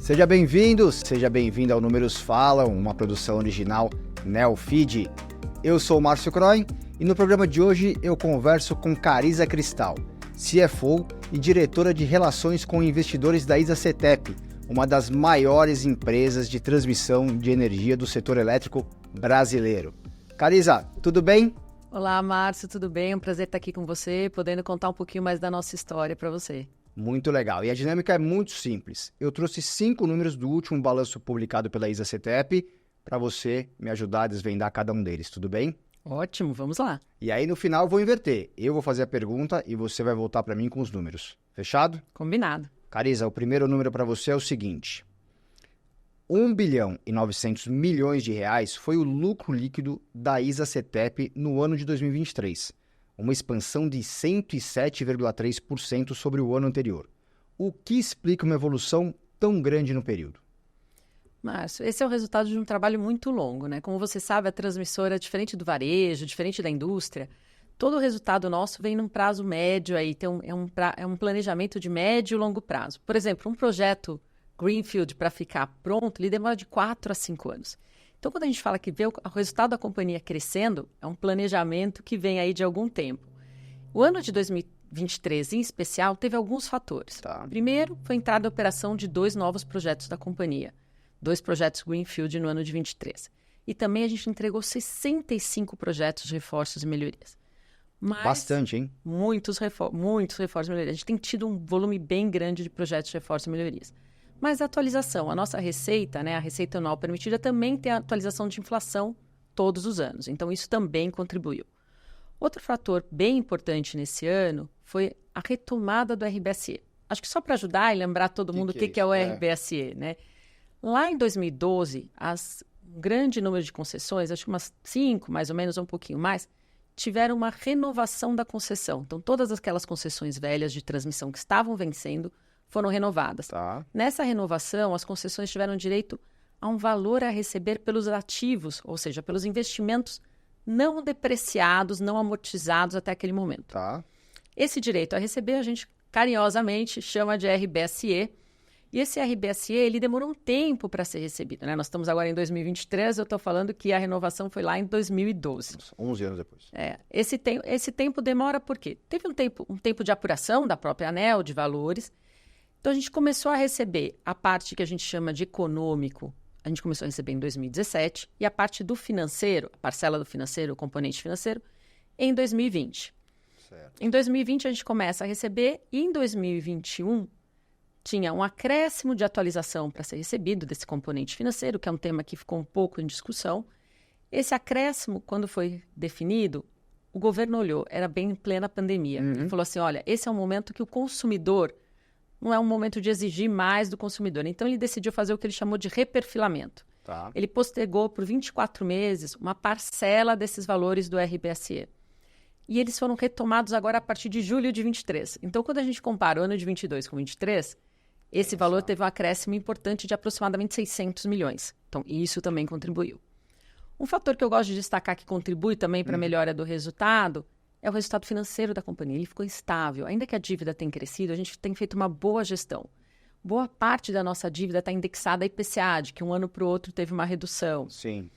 Seja bem-vindo, seja bem-vindo ao Números Falam, uma produção original Neofeed. Eu sou o Márcio Croin e no programa de hoje eu converso com Carisa Cristal, CFO e diretora de Relações com Investidores da ISA-CETEP, uma das maiores empresas de transmissão de energia do setor elétrico brasileiro. Carisa, tudo bem? Olá, Márcio, tudo bem? É um prazer estar aqui com você, podendo contar um pouquinho mais da nossa história para você. Muito legal. E a dinâmica é muito simples. Eu trouxe 5 números do último balanço publicado pela ISA-CETEP para você me ajudar a desvendar cada um deles, tudo bem? Ótimo, vamos lá. E aí no final eu vou inverter. Eu vou fazer a pergunta e você vai voltar para mim com os números. Fechado? Combinado. Carisa, o primeiro número para você é o seguinte. 1 bilhão e 900 milhões de reais foi o lucro líquido da ISA-CETEP no ano de 2023. Uma expansão de 107,3% sobre o ano anterior. O que explica uma evolução tão grande no período? Márcio, esse é o resultado de um trabalho muito longo, né? Como você sabe, a transmissora é diferente do varejo, diferente da indústria. Todo o resultado nosso vem num prazo médio, aí é um planejamento de médio e longo prazo. Por exemplo, um projeto Greenfield para ficar pronto, ele demora de 4 a 5 anos. Então, quando a gente fala que vê o resultado da companhia crescendo, é um planejamento que vem aí de algum tempo. O ano de 2023, em especial, teve alguns fatores. Primeiro, foi a entrada em operação de 2 novos projetos da companhia. 2 projetos Greenfield no ano de 23. E também a gente entregou 65 projetos de reforços e melhorias. Bastante, hein? Muitos reforços e melhorias. A gente tem tido um volume bem grande de projetos de reforços e melhorias. Mas a atualização, a nossa receita, né, a receita anual permitida, também tem a atualização de inflação todos os anos. Então, isso também contribuiu. Outro fator bem importante nesse ano foi a retomada do RBSE. Acho que só para ajudar e lembrar todo mundo o que é o RBSE, né? Lá em 2012, um grande número de concessões, acho que umas 5, mais ou menos, ou um pouquinho mais, tiveram uma renovação da concessão. Então, todas aquelas concessões velhas de transmissão que estavam vencendo foram renovadas. Nessa renovação, as concessões tiveram direito a um valor a receber pelos ativos, ou seja, pelos investimentos não depreciados, não amortizados até aquele momento. Esse direito a receber a gente carinhosamente chama de RBSE, e esse RBSE ele demorou um tempo para ser recebido, né? Nós estamos agora em 2023, eu estou falando que a renovação foi lá em 2012. 11 anos depois. Esse tempo demora por quê? Teve um tempo de apuração da própria ANEEL, de valores. Então, a gente começou a receber a parte que a gente chama de econômico, a gente começou a receber em 2017, e a parte do financeiro, a parcela do financeiro, o componente financeiro, em 2020. Certo. Em 2020, a gente começa a receber, e em 2021, tinha um acréscimo de atualização para ser recebido desse componente financeiro, que é um tema que ficou um pouco em discussão. Esse acréscimo, quando foi definido, o governo olhou, era bem em plena pandemia, e falou assim, olha, esse é um momento que o consumidor não é um momento de exigir mais do consumidor. Então, ele decidiu fazer o que ele chamou de reperfilamento. Ele postergou por 24 meses uma parcela desses valores do RBSE. E eles foram retomados agora a partir de julho de 23. Então, quando a gente compara o ano de 22 com 23, esse valor teve um acréscimo importante de aproximadamente 600 milhões. Então, isso também contribuiu. Um fator que eu gosto de destacar que contribui também para a melhora do resultado é o resultado financeiro da companhia. Ele ficou estável. Ainda que a dívida tenha crescido, a gente tem feito uma boa gestão. Boa parte da nossa dívida está indexada a IPCA, de que um ano para o outro teve uma redução. Sim.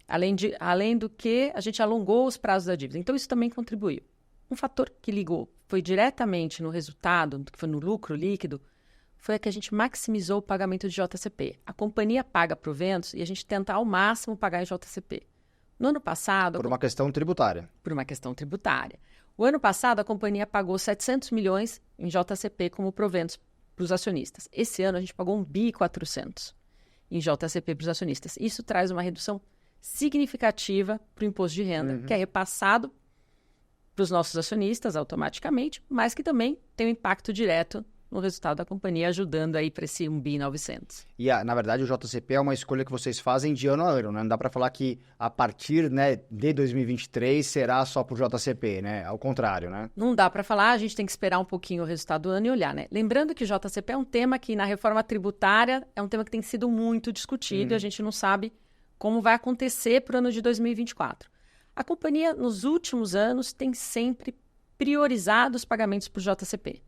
Além do que, a gente alongou os prazos da dívida. Então, isso também contribuiu. Um fator que ligou foi diretamente no resultado, que foi no lucro líquido, foi que a gente maximizou o pagamento de JCP. A companhia paga proventos e a gente tenta ao máximo pagar em JCP. No ano passado... Por uma questão tributária. Por uma questão tributária. O ano passado, a companhia pagou 700 milhões em JCP como proventos para os acionistas. Esse ano, a gente pagou 1.400 em JCP para os acionistas. Isso traz uma redução significativa para o imposto de renda, que é repassado para os nossos acionistas automaticamente, mas que também tem um impacto direto no resultado da companhia, ajudando aí para esse 1.900. E, na verdade, o JCP é uma escolha que vocês fazem de ano a ano, né? Não dá para falar que a partir, né, de 2023 será só por JCP, né? Ao contrário, né? Não dá para falar, a gente tem que esperar um pouquinho o resultado do ano e olhar, né? Lembrando que o JCP é um tema que, na reforma tributária, é um tema que tem sido muito discutido e a gente não sabe como vai acontecer para o ano de 2024. A companhia, nos últimos anos, tem sempre priorizado os pagamentos por JCP,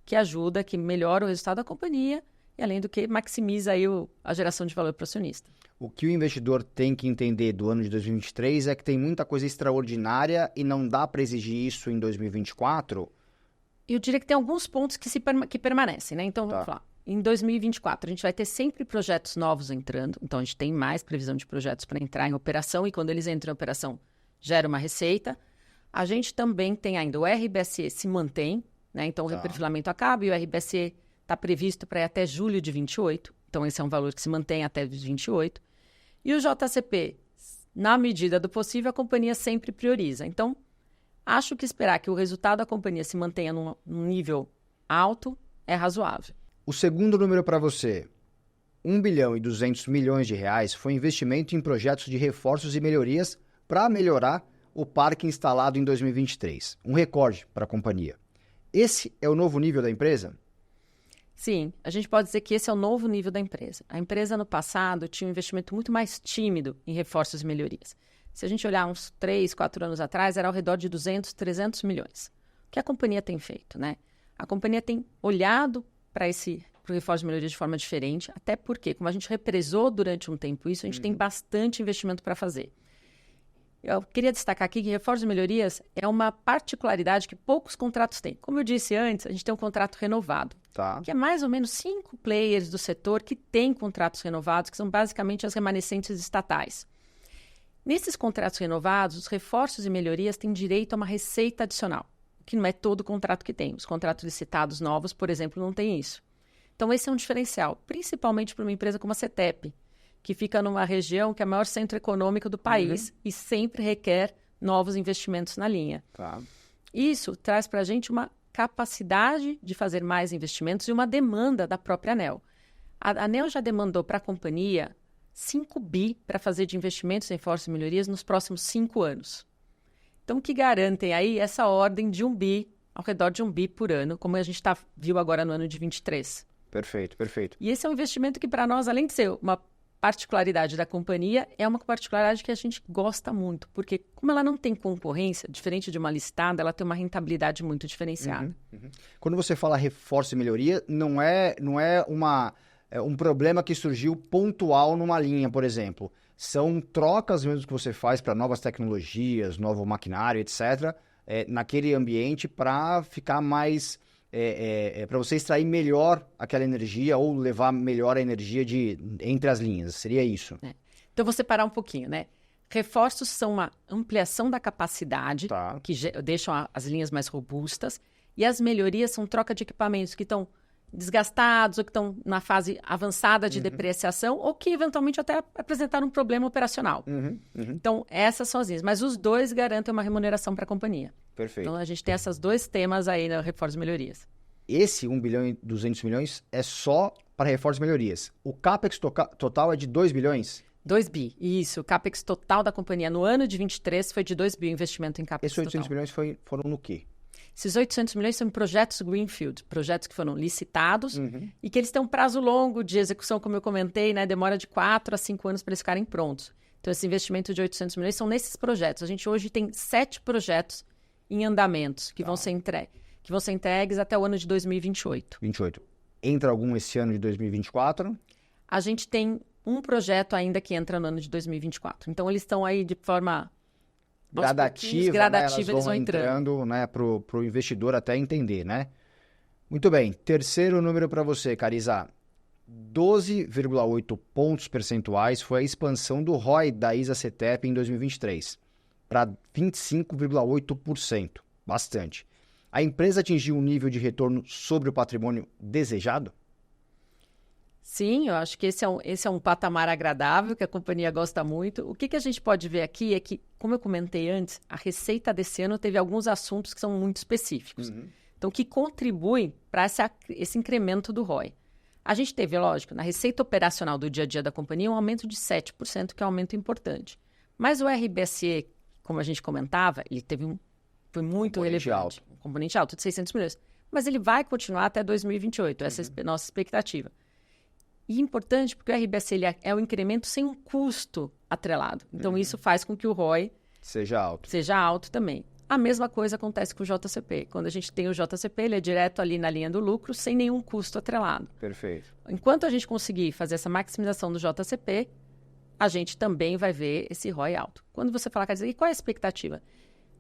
que ajuda, que melhora o resultado da companhia e além do que maximiza aí a geração de valor para o acionista. O que o investidor tem que entender do ano de 2023 é que tem muita coisa extraordinária e não dá para exigir isso em 2024? Eu diria que tem alguns pontos que permanecem, né? Então, vamos falar. Em 2024, a gente vai ter sempre projetos novos entrando. Então, a gente tem mais previsão de projetos para entrar em operação. E quando eles entram em operação, gera uma receita. A gente também tem ainda o RBSE se mantém, né? Então, o reperfilamento acaba e o RBSE está previsto para ir até julho de 28. Então, esse é um valor que se mantém até 28. E o JCP, na medida do possível, a companhia sempre prioriza. Então, acho que esperar que o resultado da companhia se mantenha num nível alto é razoável. O segundo número para você, 1 bilhão e 200 milhões de reais, foi investimento em projetos de reforços e melhorias para melhorar o parque instalado em 2023. Um recorde para a companhia. Esse é o novo nível da empresa? Sim, a gente pode dizer que esse é o novo nível da empresa. A empresa, no passado, tinha um investimento muito mais tímido em reforços e melhorias. Se a gente olhar uns 3, 4 anos atrás, era ao redor de 200, 300 milhões. O que a companhia tem feito, né? A companhia tem olhado para o reforço e melhoria de forma diferente, até porque, como a gente represou durante um tempo isso, a gente tem bastante investimento para fazer. Eu queria destacar aqui que reforços e melhorias é uma particularidade que poucos contratos têm. Como eu disse antes, a gente tem um contrato renovado, que é mais ou menos 5 players do setor que têm contratos renovados, que são basicamente as remanescentes estatais. Nesses contratos renovados, os reforços e melhorias têm direito a uma receita adicional, que não é todo contrato que tem. Os contratos licitados novos, por exemplo, não têm isso. Então, esse é um diferencial, principalmente para uma empresa como a CETEP, que fica numa região que é o maior centro econômico do país e sempre requer novos investimentos na linha. Isso traz para a gente uma capacidade de fazer mais investimentos e uma demanda da própria ANEEL. A ANEEL já demandou para a companhia 5 bi para fazer de investimentos em reforços e melhorias nos próximos 5 anos. Então, que garantem aí essa ordem de 1 bi, ao redor de 1 bi por ano, como a gente viu agora no ano de 23. Perfeito, perfeito. E esse é um investimento que, para nós, além de ser uma particularidade da companhia, é uma particularidade que a gente gosta muito, porque como ela não tem concorrência, diferente de uma listada, ela tem uma rentabilidade muito diferenciada. Quando você fala reforço e melhoria, não é um problema que surgiu pontual numa linha, por exemplo. São trocas mesmo que você faz para novas tecnologias, novo maquinário, etc., naquele ambiente para ficar mais... para você extrair melhor aquela energia ou levar melhor a energia entre as linhas. Seria isso? Então, vou separar um pouquinho, né? Reforços são uma ampliação da capacidade, que deixam as linhas mais robustas, e as melhorias são troca de equipamentos que estão desgastados ou que estão na fase avançada de depreciação ou que eventualmente até apresentaram um problema operacional. Então, essas são as linhas. Mas os dois garantem uma remuneração para a companhia. Perfeito. Então, a gente tem esses dois temas aí na reforços e melhorias. Esse 1 bilhão e 200 milhões é só para reforços e melhorias. O CAPEX total é de 2 bilhões? 2 bi, isso. O CAPEX total da companhia no ano de 23 foi de 2 bi o investimento em CAPEX total. Esses 800 milhões foram no quê? Esses 800 milhões são projetos Greenfield, projetos que foram licitados e que eles têm um prazo longo de execução, como eu comentei, né? Demora de 4 a 5 anos para eles ficarem prontos. Então, esse investimento de 800 milhões são nesses projetos. A gente hoje tem 7 projetos em andamentos que vão ser entregues até o ano de 2028. 28. Entra algum esse ano de 2024? A gente tem um projeto ainda que entra no ano de 2024. Então, eles estão aí de forma... gradativa, eles vão entrando, né, para o investidor até entender, né? Muito bem. Terceiro número para você, Cariza. 12,8 pontos percentuais foi a expansão do ROI da ISA-CETEP em 2023, para 25,8%. Bastante. A empresa atingiu um nível de retorno sobre o patrimônio desejado? Sim, eu acho que esse é um patamar agradável, que a companhia gosta muito. O que a gente pode ver aqui é que, como eu comentei antes, a receita desse ano teve alguns assuntos que são muito específicos. Então, que contribuem para esse incremento do ROI. A gente teve, lógico, na receita operacional do dia a dia da companhia, um aumento de 7%, que é um aumento importante. Mas o RBSE, como a gente comentava, ele foi muito relevante. Um componente alto de 600 milhões. Mas ele vai continuar até 2028, essa é a nossa expectativa. E importante porque o RBSE é um incremento sem um custo atrelado. Então, isso faz com que o ROI seja alto. Seja alto também. A mesma coisa acontece com o JCP. Quando a gente tem o JCP, ele é direto ali na linha do lucro, sem nenhum custo atrelado. Perfeito. Enquanto a gente conseguir fazer essa maximização do JCP, a gente também vai ver esse ROI alto. Quando você fala, e qual é a expectativa?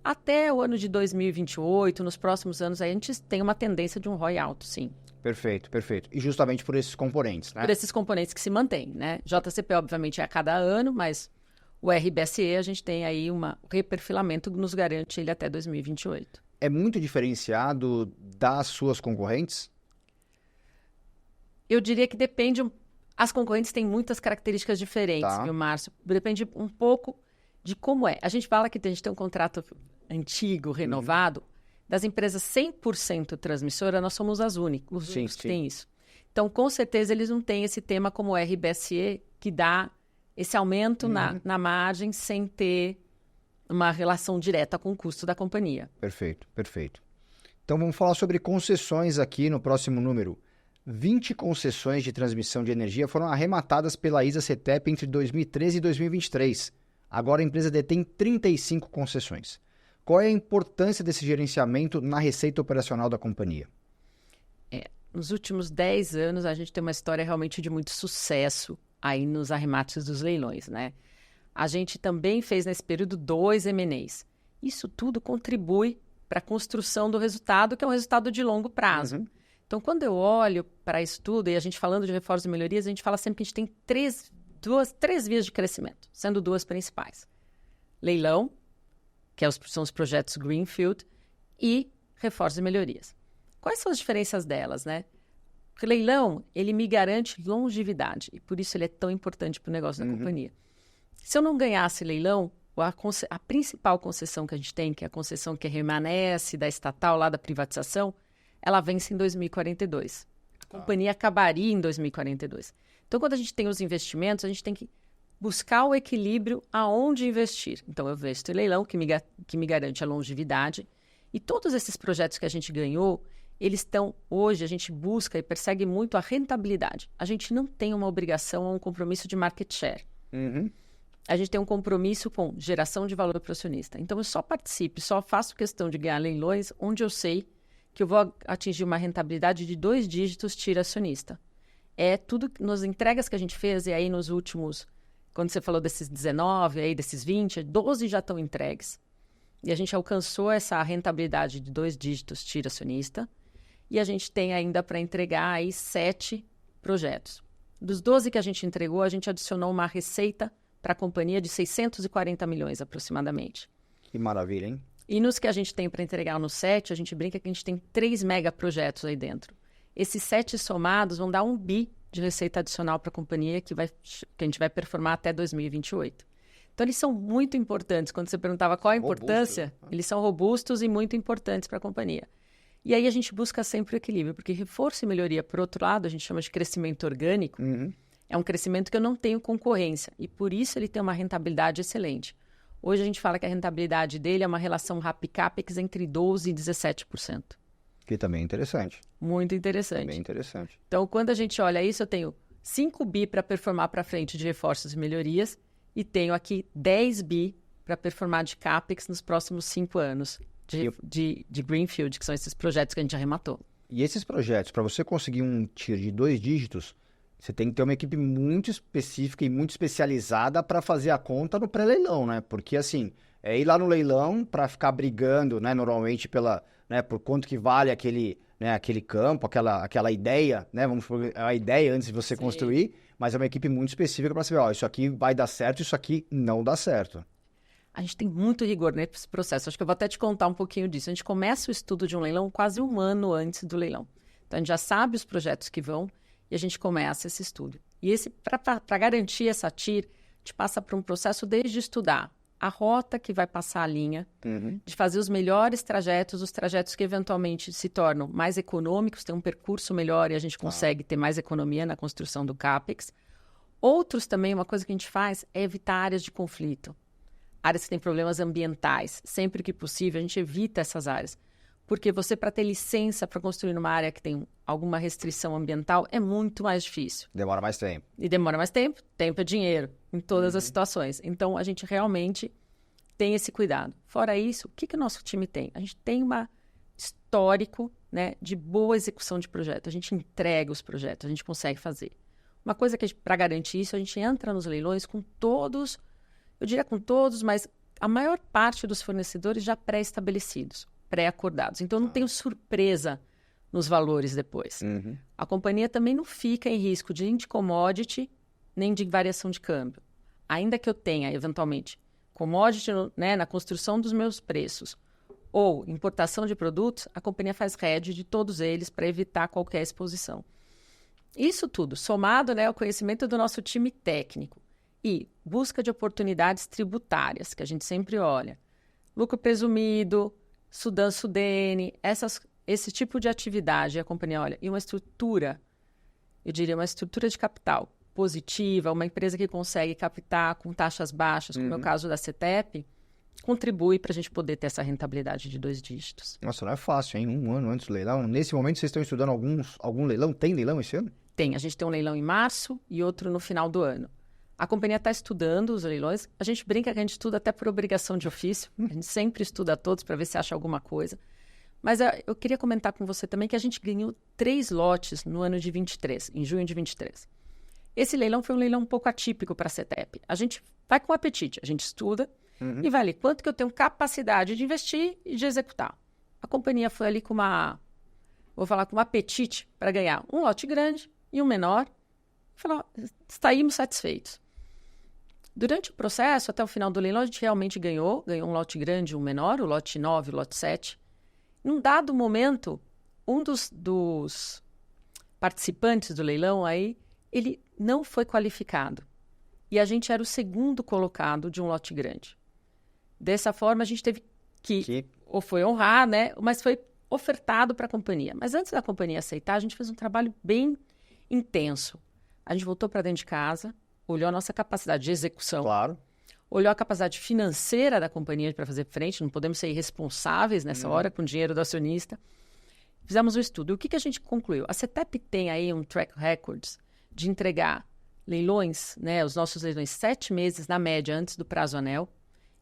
Até o ano de 2028, nos próximos anos, aí a gente tem uma tendência de um ROI alto, sim. Perfeito, perfeito. E justamente por esses componentes, né? Por esses componentes que se mantêm, né? JCP, obviamente, é a cada ano, mas o RBSE, a gente tem aí um reperfilamento que nos garante ele até 2028. É muito diferenciado das suas concorrentes? Eu diria que depende. As concorrentes têm muitas características diferentes, viu, Márcio? Depende um pouco de como é. A gente fala que a gente tem um contrato antigo, renovado. Das empresas 100% transmissora, nós somos os únicos que têm isso. Então, com certeza, eles não têm esse tema como o RBSE, que dá esse aumento na margem sem ter uma relação direta com o custo da companhia. Perfeito, perfeito. Então, vamos falar sobre concessões aqui no próximo número. 20 concessões de transmissão de energia foram arrematadas pela ISA-CETEP entre 2013 e 2023. Agora a empresa detém 35 concessões. Qual é a importância desse gerenciamento na receita operacional da companhia? Nos últimos 10 anos, a gente tem uma história realmente de muito sucesso aí nos arremates dos leilões, né? A gente também fez nesse período 2 M&As. Isso tudo contribui para a construção do resultado, que é um resultado de longo prazo. Então, quando eu olho para isso tudo, e a gente falando de reforços e melhorias, a gente fala sempre que a gente tem três vias de crescimento, sendo 2 principais. Leilão, que são os projetos Greenfield, e reforços e melhorias. Quais são as diferenças delas, né? O leilão, ele me garante longevidade, e por isso ele é tão importante para o negócio da companhia. Se eu não ganhasse leilão, a principal concessão que a gente tem, que é a concessão que remanesce da estatal, lá da privatização, ela vence em 2042. A companhia acabaria em 2042. Então, quando a gente tem os investimentos, a gente tem que buscar o equilíbrio aonde investir. Então, eu investo em leilão, que me garante a longevidade. E todos esses projetos que a gente ganhou, eles estão, hoje, a gente busca e persegue muito a rentabilidade. A gente não tem uma obrigação ou um compromisso de market share. A gente tem um compromisso com geração de valor para o acionista. Então, eu só participo, só faço questão de ganhar leilões onde eu sei que eu vou atingir uma rentabilidade de 2 dígitos tira acionista. É tudo nas entregas que a gente fez, e aí nos últimos, quando você falou desses 19, aí desses 20, 12 já estão entregues. E a gente alcançou essa rentabilidade de 2 dígitos tira acionista. E a gente tem ainda para entregar aí 7 projetos. Dos 12 que a gente entregou, a gente adicionou uma receita para a companhia de 640 milhões aproximadamente. Que maravilha, hein? E nos que a gente tem para entregar no 7, a gente brinca que a gente tem 3 megaprojetos aí dentro. Esses 7 somados vão dar 1 bi de receita adicional para a companhia que a gente vai performar até 2028. Então, eles são muito importantes. Quando você perguntava qual a importância, eles são robustos e muito importantes para a companhia. E aí a gente busca sempre o equilíbrio, porque reforço e melhoria, por outro lado, a gente chama de crescimento orgânico, é um crescimento que eu não tenho concorrência, e por isso ele tem uma rentabilidade excelente. Hoje a gente fala que a rentabilidade dele é uma relação RAP-CAPEX entre 12% e 17%. Que também é interessante. Muito interessante. Também interessante. Então, quando a gente olha isso, eu tenho 5 bi para performar para frente de reforços e melhorias e tenho aqui 10 bi para performar de CAPEX nos próximos 5 anos de Greenfield, que são esses projetos que a gente arrematou. E esses projetos, para você conseguir um TIR de 2 dígitos, você tem que ter uma equipe muito específica e muito especializada para fazer a conta no pré-leilão, né? Porque, assim, é ir lá no leilão para ficar brigando, né? Normalmente por quanto que vale aquele campo, aquela ideia, né? Vamos por a ideia antes de você construir, mas é uma equipe muito específica para saber, isso aqui vai dar certo, isso aqui não dá certo. A gente tem muito rigor nesse processo. Acho que eu vou até te contar um pouquinho disso. A gente começa o estudo de um leilão quase 1 ano antes do leilão. Então, a gente já sabe os projetos que vão e a gente começa esse estudo. E para garantir essa TIR, a gente passa por um processo desde estudar a rota que vai passar a linha, de fazer os melhores trajetos, os trajetos que eventualmente se tornam mais econômicos, tem um percurso melhor e a gente consegue ter mais economia na construção do CAPEX. Outros também, uma coisa que a gente faz é evitar áreas de conflito. Áreas que têm problemas ambientais. Sempre que possível, a gente evita essas áreas. Porque você, para ter licença para construir numa área que tem alguma restrição ambiental, é muito mais difícil. Demora mais tempo. E demora mais tempo. Tempo é dinheiro, em todas as situações. Então, a gente realmente tem esse cuidado. Fora isso, o que o nosso time tem? A gente tem um histórico, né, de boa execução de projeto. A gente entrega os projetos, a gente consegue fazer. Uma coisa que, para garantir isso, a gente entra nos leilões com todos, eu diria com todos, mas a maior parte dos fornecedores já pré-estabelecidos, pré-acordados. Então, não tem surpresa nos valores depois. A companhia também não fica em risco de commodity, nem de variação de câmbio. Ainda que eu tenha, eventualmente, commodity, né, na construção dos meus preços ou importação de produtos, a companhia faz hedge de todos eles para evitar qualquer exposição. Isso tudo, somado, né, ao conhecimento do nosso time técnico e busca de oportunidades tributárias, que a gente sempre olha. Lucro presumido, Sudan-Sudene, esse tipo de atividade, a companhia olha. E uma estrutura, eu diria uma estrutura de capital positiva, uma empresa que consegue captar com taxas baixas, como é o caso da CETEP, contribui para a gente poder ter essa rentabilidade de 2 dígitos. Nossa, não é fácil, hein? 1 ano antes do leilão. Nesse momento, vocês estão estudando algum leilão? Tem leilão esse ano? Tem. A gente tem um leilão em março e outro no final do ano. A companhia está estudando os leilões. A gente brinca que a gente estuda até por obrigação de ofício. A gente sempre estuda todos para ver se acha alguma coisa. Mas eu queria comentar com você também que a gente ganhou 3 lotes no ano de 23, em junho de 23. Esse leilão foi um leilão um pouco atípico para a CETEP. A gente vai com apetite, a gente estuda e vai ali quanto que eu tenho capacidade de investir e de executar. A companhia foi ali com com um apetite para ganhar um lote grande e um menor. Falou, saímos satisfeitos. Durante o processo, até o final do leilão, a gente realmente ganhou um lote grande e um menor, o lote 9, o lote 7. Num dado momento, um dos participantes do leilão aí, ele não foi qualificado. E a gente era o segundo colocado de um lote grande. Dessa forma, a gente teve ou foi honrar, né? Mas foi ofertado para a companhia. Mas antes da companhia aceitar, a gente fez um trabalho bem intenso. A gente voltou para dentro de casa, olhou a nossa capacidade de execução. Claro. Olhou a capacidade financeira da companhia para fazer frente, não podemos ser irresponsáveis nessa hora com o dinheiro do acionista. Fizemos um estudo. O que a gente concluiu? A CETEP tem aí um track record de entregar leilões, né, os nossos leilões 7 meses na média antes do prazo anel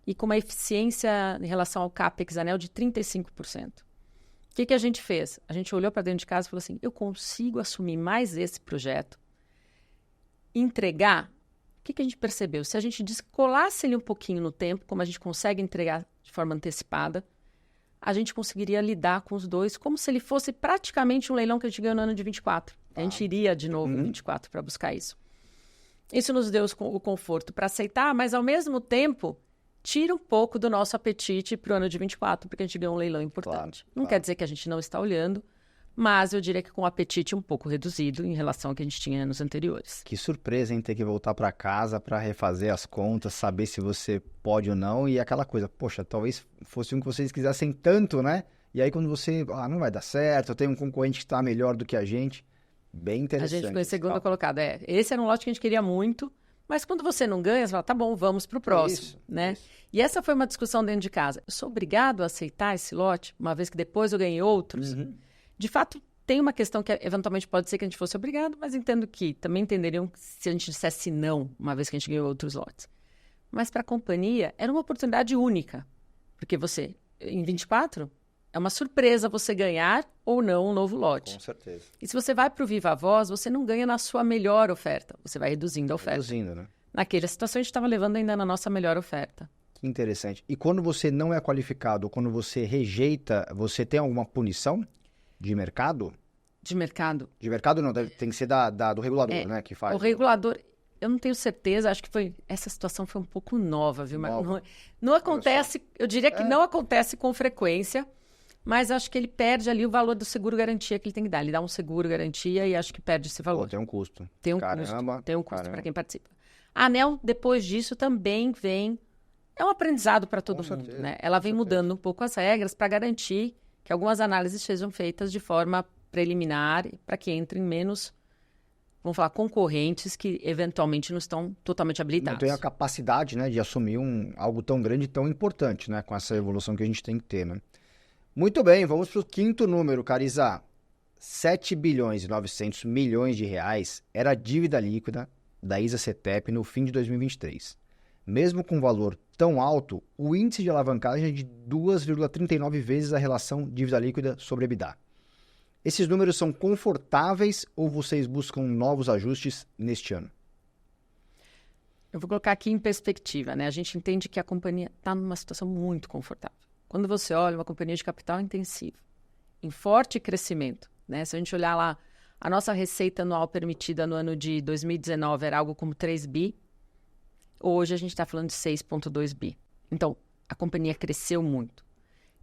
e com uma eficiência em relação ao CAPEX anel de 35%. O que a gente fez? A gente olhou para dentro de casa e falou assim, eu consigo assumir mais esse projeto, entregar. O que a gente percebeu? Se a gente descolasse ele um pouquinho no tempo, como a gente consegue entregar de forma antecipada, a gente conseguiria lidar com os dois como se ele fosse praticamente um leilão que a gente ganhou no ano de 24. A gente iria de novo em 24 para buscar isso. Isso nos deu o conforto para aceitar, mas ao mesmo tempo tira um pouco do nosso apetite para o ano de 24, porque a gente ganhou um leilão importante. Não quer dizer que a gente não está olhando, mas eu diria que com o apetite um pouco reduzido em relação ao que a gente tinha nos anteriores. Que surpresa, hein? Ter que voltar para casa para refazer as contas, saber se você pode ou não. E aquela coisa, poxa, talvez fosse um que vocês quisessem tanto, né? E aí quando você, não vai dar certo, eu tenho um concorrente que está melhor do que a gente. Bem interessante. A gente foi em segunda colocada. Esse era um lote que a gente queria muito, mas quando você não ganha, você fala, tá bom, vamos para o próximo. Isso. E essa foi uma discussão dentro de casa. Eu sou obrigado a aceitar esse lote, uma vez que depois eu ganhei outros? De fato, tem uma questão que eventualmente pode ser que a gente fosse obrigado, mas entendo que também entenderiam se a gente dissesse não, uma vez que a gente ganhou outros lotes. Mas para a companhia, era uma oportunidade única. Porque você, em 24, é uma surpresa você ganhar ou não um novo lote. Com certeza. E se você vai para o Viva Voz, você não ganha na sua melhor oferta. Você vai reduzindo a oferta. Reduzindo, né? Naquela situação, a gente estava levando ainda na nossa melhor oferta. Que interessante. E quando você não é qualificado, ou quando você rejeita, você tem alguma punição de mercado? De mercado? De mercado não, tem que ser do regulador, né? Que faz. O regulador, eu não tenho certeza, acho que essa situação foi um pouco nova, viu? Nova. Não acontece, eu diria que não acontece com frequência, mas acho que ele perde ali o valor do seguro-garantia que ele tem que dar. Ele dá um seguro-garantia e acho que perde esse valor. Tem um custo. Tem um custo para quem participa. A ANEEL, depois disso, também vem... É um aprendizado para todo mundo, né? Ela vem mudando um pouco as regras para garantir que algumas análises sejam feitas de forma preliminar para que entrem menos, vamos falar, concorrentes que eventualmente não estão totalmente habilitados. Não tem a capacidade, né, de assumir algo tão grande e tão importante, né, com essa evolução que a gente tem que ter, né? Muito bem, vamos para o quinto número, Cariza. 7 bilhões e 900 milhões de reais era a dívida líquida da ISA CETEP no fim de 2023. Mesmo com um valor tão alto, o índice de alavancagem é de 2,39 vezes a relação dívida líquida sobre EBITDA. Esses números são confortáveis ou vocês buscam novos ajustes neste ano? Eu vou colocar aqui em perspectiva, né? A gente entende que a companhia está numa situação muito confortável. Quando você olha uma companhia de capital intensivo, em forte crescimento, né? Se a gente olhar lá, a nossa receita anual permitida no ano de 2019 era algo como 3 bi, hoje a gente está falando de 6,2 bi. Então, a companhia cresceu muito.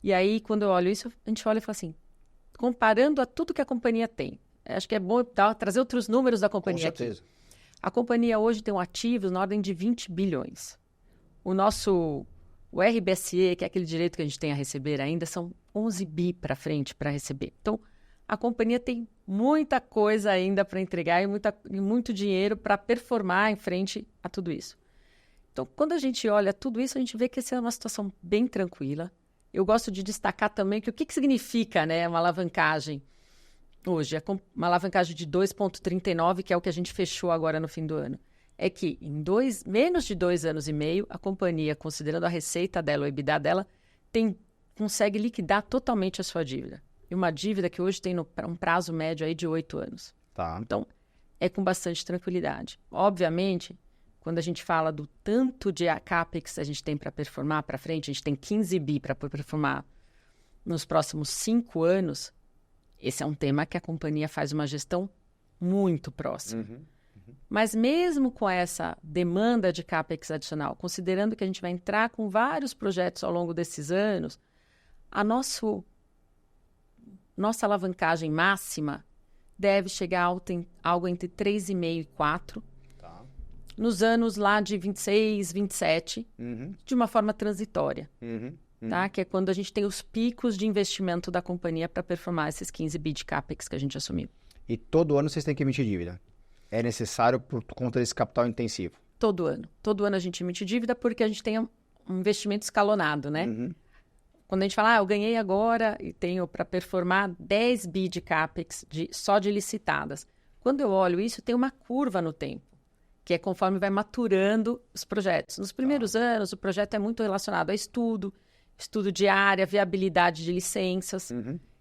E aí, quando eu olho isso, a gente olha e fala assim, comparando a tudo que a companhia tem, acho que é bom trazer outros números da companhia aqui. Com certeza. A companhia hoje tem um ativo na ordem de 20 bilhões. O RBSE, que é aquele direito que a gente tem a receber ainda, são 11 bi para frente para receber. Então, a companhia tem muita coisa ainda para entregar e muito dinheiro para performar em frente a tudo isso. Então, quando a gente olha tudo isso, a gente vê que essa é uma situação bem tranquila. Eu gosto de destacar também que o que significa, né, uma alavancagem hoje. É uma alavancagem de 2,39, que é o que a gente fechou agora no fim do ano. É que em menos de 2 anos e meio, a companhia, considerando a receita dela, o EBITDA dela, consegue liquidar totalmente a sua dívida. E uma dívida que hoje tem um prazo médio aí de 8 anos. Tá. Então, é com bastante tranquilidade. Obviamente, quando a gente fala do tanto de CAPEX a gente tem para performar para frente, a gente tem 15 bi para performar nos próximos 5 anos, esse é um tema que a companhia faz uma gestão muito próxima. Mas mesmo com essa demanda de CAPEX adicional, considerando que a gente vai entrar com vários projetos ao longo desses anos, a nossa alavancagem máxima deve chegar algo entre 3,5 e 4, nos anos lá de 26, 27, de uma forma transitória. Tá? Que é quando a gente tem os picos de investimento da companhia para performar esses 15 bi de CAPEX que a gente assumiu. E todo ano vocês têm que emitir dívida? É necessário por conta desse capital intensivo? Todo ano. Todo ano a gente emite dívida porque a gente tem um investimento escalonado, né? Quando a gente fala, eu ganhei agora e tenho para performar 10 bi de CAPEX só de licitadas. Quando eu olho isso, tem uma curva no tempo, que é conforme vai maturando os projetos. Nos primeiros anos, o projeto é muito relacionado a estudo de área, viabilidade de licenças,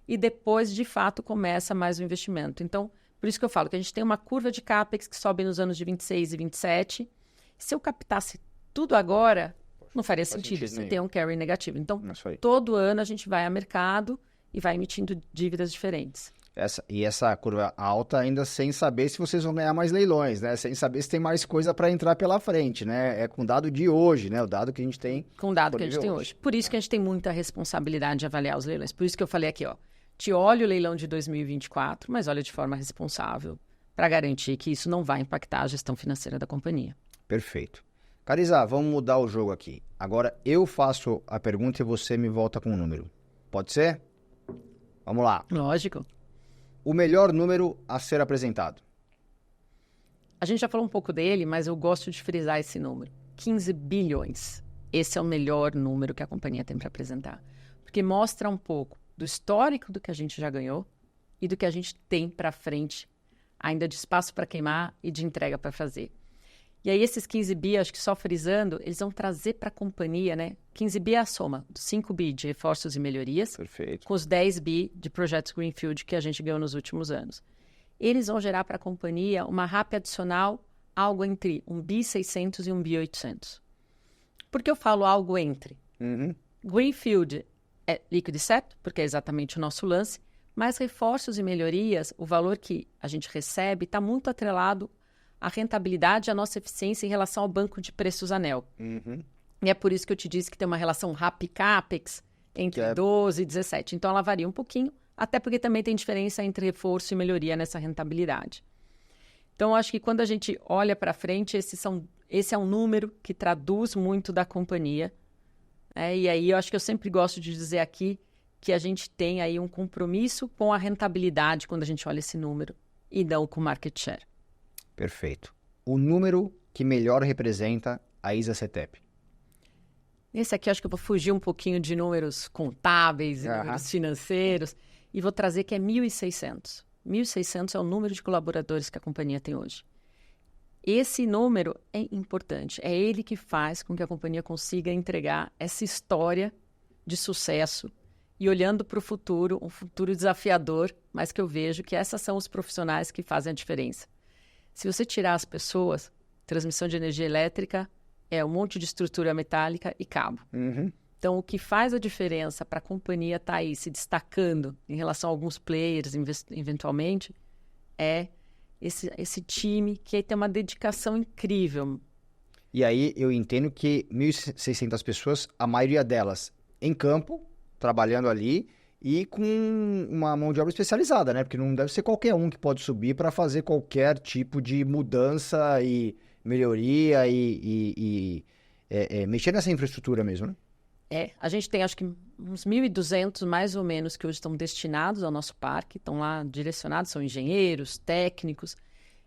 e depois, de fato, começa mais o investimento. Então, por isso que eu falo que a gente tem uma curva de CAPEX que sobe nos anos de 26 e 27. Se eu captasse tudo agora, não faria sentido você ter um carry negativo. Então, todo ano a gente vai a mercado e vai emitindo dívidas diferentes. Essa curva alta ainda sem saber se vocês vão ganhar mais leilões, né? Sem saber se tem mais coisa para entrar pela frente, né? É com dado de hoje, né? O dado que a gente tem. Com o dado que a gente tem hoje. Por isso que a gente tem muita responsabilidade de avaliar os leilões. Por isso que eu falei aqui, te olho o leilão de 2024, mas olha de forma responsável para garantir que isso não vai impactar a gestão financeira da companhia. Perfeito. Cariza, vamos mudar o jogo aqui. Agora eu faço a pergunta e você me volta com um número. Pode ser? Vamos lá. Lógico. O melhor número a ser apresentado? A gente já falou um pouco dele, mas eu gosto de frisar esse número. 15 bilhões. Esse é o melhor número que a companhia tem para apresentar. Porque mostra um pouco do histórico do que a gente já ganhou e do que a gente tem para frente, ainda de espaço para queimar e de entrega para fazer. E aí esses 15 bi, acho que só frisando, eles vão trazer para a companhia, né? 15 bi é a soma dos 5 bi de reforços e melhorias, perfeito, com os 10 bi de projetos Greenfield que a gente ganhou nos últimos anos. Eles vão gerar para a companhia uma RAP adicional, algo entre 1 bi 600 e 1 bi 800. Por que eu falo algo entre? Greenfield é líquido e certo, porque é exatamente o nosso lance, mas reforços e melhorias, o valor que a gente recebe está muito atrelado à rentabilidade e à nossa eficiência em relação ao banco de preços ANEEL. E é por isso que eu te disse que tem uma relação RAP-CAPEX entre 12 e 17. Então, ela varia um pouquinho, até porque também tem diferença entre reforço e melhoria nessa rentabilidade. Então, eu acho que quando a gente olha para frente, esse é um número que traduz muito da companhia. E aí, eu acho que eu sempre gosto de dizer aqui que a gente tem aí um compromisso com a rentabilidade quando a gente olha esse número e não com o market share. Perfeito. O número que melhor representa a ISA-CETEP? Esse aqui, acho que eu vou fugir um pouquinho de números contábeis e números financeiros e vou trazer que é 1.600. 1.600 é o número de colaboradores que a companhia tem hoje. Esse número é importante. É ele que faz com que a companhia consiga entregar essa história de sucesso e olhando para o futuro, um futuro desafiador, mas que eu vejo que esses são os profissionais que fazem a diferença. Se você tirar as pessoas, transmissão de energia elétrica é um monte de estrutura metálica e cabo. Então, o que faz a diferença para a companhia estar aí se destacando em relação a alguns players, eventualmente, é esse time que tem uma dedicação incrível. E aí eu entendo que 1.600 pessoas, a maioria delas em campo, trabalhando ali, e com uma mão de obra especializada, né? Porque não deve ser qualquer um que pode subir para fazer qualquer tipo de mudança e melhoria e mexer nessa infraestrutura mesmo, né? A gente tem acho que uns 1.200 mais ou menos que hoje estão destinados ao nosso parque, estão lá direcionados, são engenheiros, técnicos,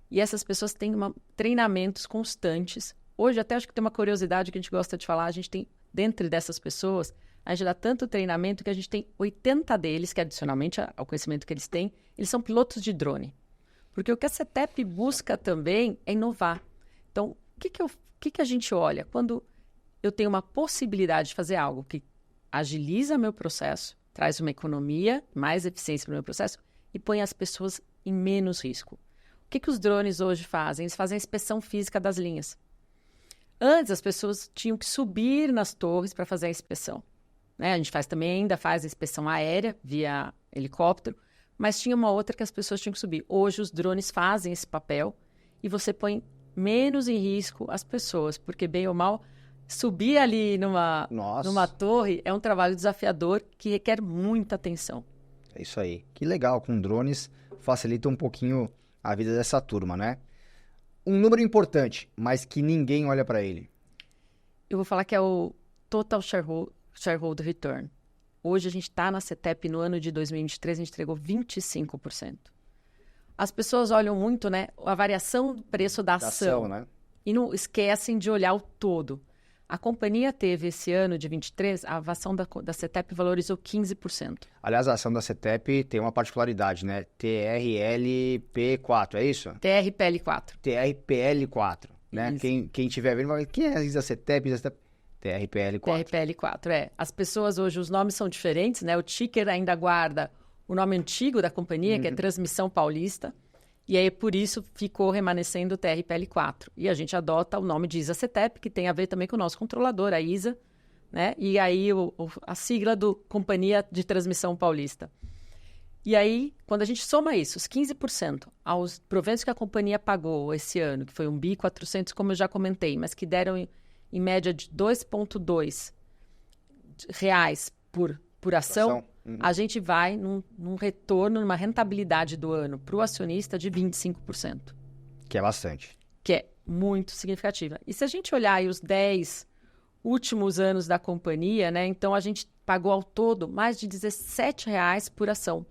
e essas pessoas têm treinamentos constantes. Hoje até acho que tem uma curiosidade que a gente gosta de falar, a gente tem, dentro dessas pessoas, a gente dá tanto treinamento que a gente tem 80 deles, que adicionalmente ao conhecimento que eles têm, eles são pilotos de drone. Porque o que a CETEP busca também é inovar. Então, o que a gente olha? Quando eu tenho uma possibilidade de fazer algo que agiliza meu processo, traz uma economia, mais eficiência para o meu processo e põe as pessoas em menos risco. O que os drones hoje fazem? Eles fazem a inspeção física das linhas. Antes, as pessoas tinham que subir nas torres para fazer a inspeção. A gente ainda faz a inspeção aérea via helicóptero, mas tinha uma outra que as pessoas tinham que subir. Hoje, os drones fazem esse papel e você põe menos em risco as pessoas, porque bem ou mal, subir ali numa torre é um trabalho desafiador que requer muita atenção. É isso aí. Que legal, com drones facilita um pouquinho a vida dessa turma, né? Um número importante, mas que ninguém olha para ele. Eu vou falar que é o Total Shareholder Return. Hoje a gente está na CETEP, no ano de 2023, a gente entregou 25%. As pessoas olham muito, né, a variação do preço da ação, né? E não esquecem de olhar o todo. A companhia teve esse ano de 23, a ação da CETEP valorizou 15%. Aliás, a ação da CETEP tem uma particularidade, né? TRLP4, é isso? TRPL4. TRPL4, né? Quem estiver vendo vai, quem é a CETEP? TRPL4. TRPL4, As pessoas hoje, os nomes são diferentes, né? O ticker ainda guarda o nome antigo da companhia, que é Transmissão Paulista, e aí por isso ficou remanescendo o TRPL4. E a gente adota o nome de ISA-CETEP, que tem a ver também com o nosso controlador, a ISA, né? E aí a sigla do Companhia de Transmissão Paulista. E aí, quando a gente soma isso, os 15% aos proventos que a companhia pagou esse ano, que foi 1.400 bi, como eu já comentei, mas que deram em média de 2,2 reais por ação, a gente vai num retorno, numa rentabilidade do ano para o acionista de 25%. Que é bastante. Que é muito significativa. E se a gente olhar aí os 10 últimos anos da companhia, né, então a gente pagou ao todo mais de R$17 por ação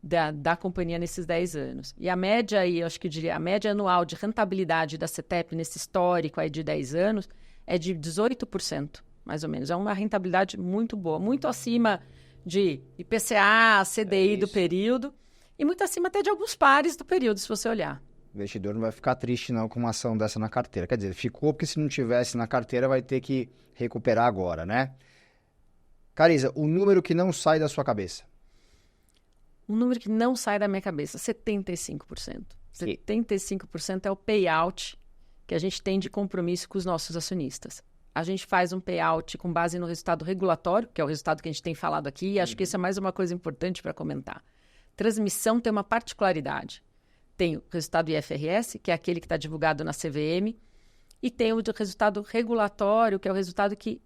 da companhia nesses 10 anos. E a média aí, eu acho que eu diria, a média anual de rentabilidade da CETEP nesse histórico aí de 10 anos é de 18%, mais ou menos. É uma rentabilidade muito boa, muito acima de IPCA, CDI do período e muito acima até de alguns pares do período, se você olhar. O investidor não vai ficar triste não com uma ação dessa na carteira. Quer dizer, ficou porque se não tivesse na carteira vai ter que recuperar agora, né? Cariza, o número que não sai da sua cabeça. Um número que não sai da minha cabeça, 75%. 75% é o payout que a gente tem de compromisso com os nossos acionistas. A gente faz um payout com base no resultado regulatório, que é o resultado que a gente tem falado aqui, e acho que isso é mais uma coisa importante para comentar. Transmissão tem uma particularidade. Tem o resultado IFRS, que é aquele que está divulgado na CVM, e tem o resultado regulatório, que é o resultado que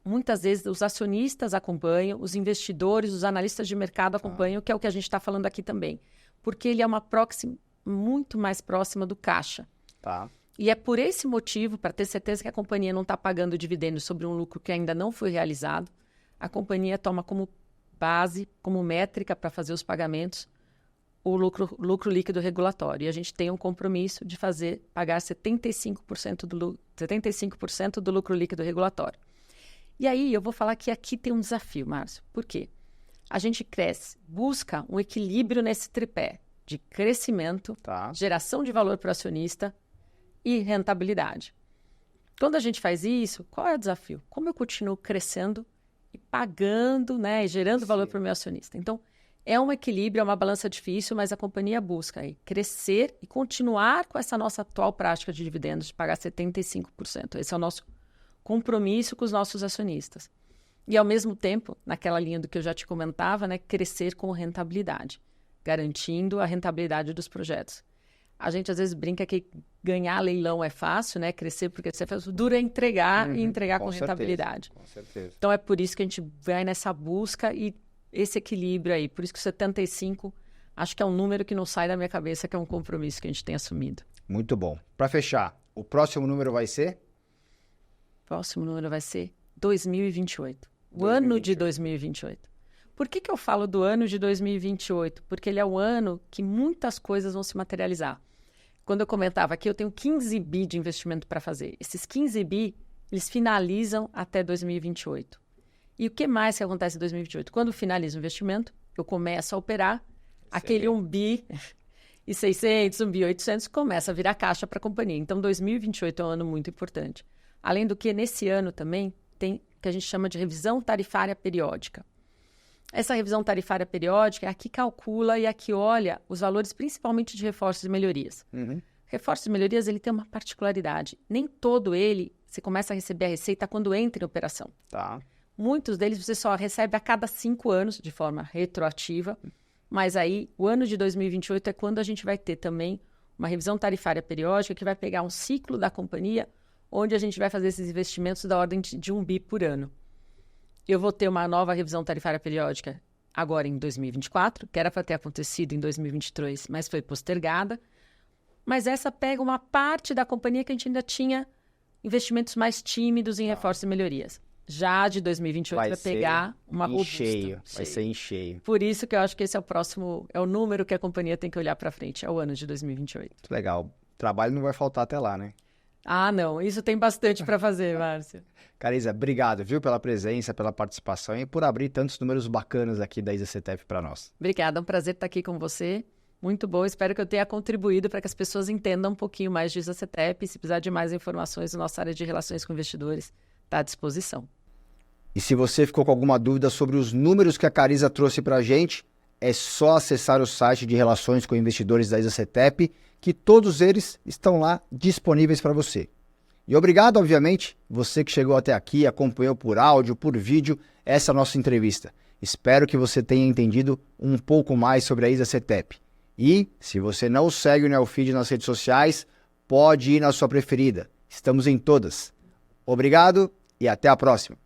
muitas vezes os acionistas acompanham, os investidores, os analistas de mercado acompanham, que é o que a gente está falando aqui também. Porque ele é uma proxy muito mais próxima do caixa. Tá. E é por esse motivo, para ter certeza que a companhia não está pagando dividendos sobre um lucro que ainda não foi realizado, a companhia toma como base, como métrica para fazer os pagamentos, o lucro líquido regulatório. E a gente tem um compromisso de pagar 75% do lucro líquido regulatório. E aí eu vou falar que aqui tem um desafio, Márcio. Por quê? A gente cresce, busca um equilíbrio nesse tripé de crescimento, geração de valor para o acionista e rentabilidade. Quando a gente faz isso, qual é o desafio? Como eu continuo crescendo e pagando, né, e gerando valor para o meu acionista? Então, é um equilíbrio, é uma balança difícil, mas a companhia busca aí crescer e continuar com essa nossa atual prática de dividendos, de pagar 75%. Esse é o nosso compromisso com os nossos acionistas. E, ao mesmo tempo, naquela linha do que eu já te comentava, né, crescer com rentabilidade, garantindo a rentabilidade dos projetos. A gente, às vezes, brinca que ganhar leilão é fácil, né? Crescer porque você faz duro é entregar e entregar com rentabilidade. Com certeza. Então, é por isso que a gente vai nessa busca e esse equilíbrio aí. Por isso que o 75, acho que é um número que não sai da minha cabeça, que é um compromisso que a gente tem assumido. Muito bom. Para fechar, o próximo número vai ser? O próximo número vai ser 2028. O ano de 2028. Por que eu falo do ano de 2028? Porque ele é o ano que muitas coisas vão se materializar. Quando eu comentava aqui, eu tenho 15 bi de investimento para fazer. Esses 15 bi, eles finalizam até 2028. E o que mais que acontece em 2028? Quando finaliza o investimento, eu começo a operar, aquele 1 bi e 600, 1 bi 800 começa a virar caixa para a companhia. Então, 2028 é um ano muito importante. Além do que, nesse ano também tem o que a gente chama de revisão tarifária periódica. Essa revisão tarifária periódica é a que calcula e a que olha os valores principalmente de reforços e melhorias. Reforços e melhorias, ele tem uma particularidade. Nem todo ele, você começa a receber a receita quando entra em operação. Tá. Muitos deles você só recebe a cada 5 anos, de forma retroativa. Mas aí, o ano de 2028 é quando a gente vai ter também uma revisão tarifária periódica que vai pegar um ciclo da companhia, onde a gente vai fazer esses investimentos da ordem de 1 bi por ano. Eu vou ter uma nova revisão tarifária periódica agora em 2024, que era para ter acontecido em 2023, mas foi postergada. Mas essa pega uma parte da companhia que a gente ainda tinha investimentos mais tímidos em reforços e melhorias. Já de 2028 vai pegar uma robusta. Vai ser em cheio. Por isso que eu acho que esse é o próximo, é o número que a companhia tem que olhar para frente, é o ano de 2028. Legal. Trabalho não vai faltar até lá, né? Ah, não. Isso tem bastante para fazer, Márcio. Cariza, obrigado, viu, pela presença, pela participação e por abrir tantos números bacanas aqui da ISA-CETEP para nós. Obrigada, é um prazer estar aqui com você. Muito bom, espero que eu tenha contribuído para que as pessoas entendam um pouquinho mais de ISA-CETEP. Se precisar de mais informações, a nossa área de relações com investidores está à disposição. E se você ficou com alguma dúvida sobre os números que a Cariza trouxe para a gente, é só acessar o site de Relações com Investidores da ISA-CETEP, que todos eles estão lá disponíveis para você. E obrigado, obviamente, você que chegou até aqui, acompanhou por áudio, por vídeo, essa nossa entrevista. Espero que você tenha entendido um pouco mais sobre a ISA-CETEP. E, se você não segue o Neofeed nas redes sociais, pode ir na sua preferida. Estamos em todas. Obrigado e até a próxima.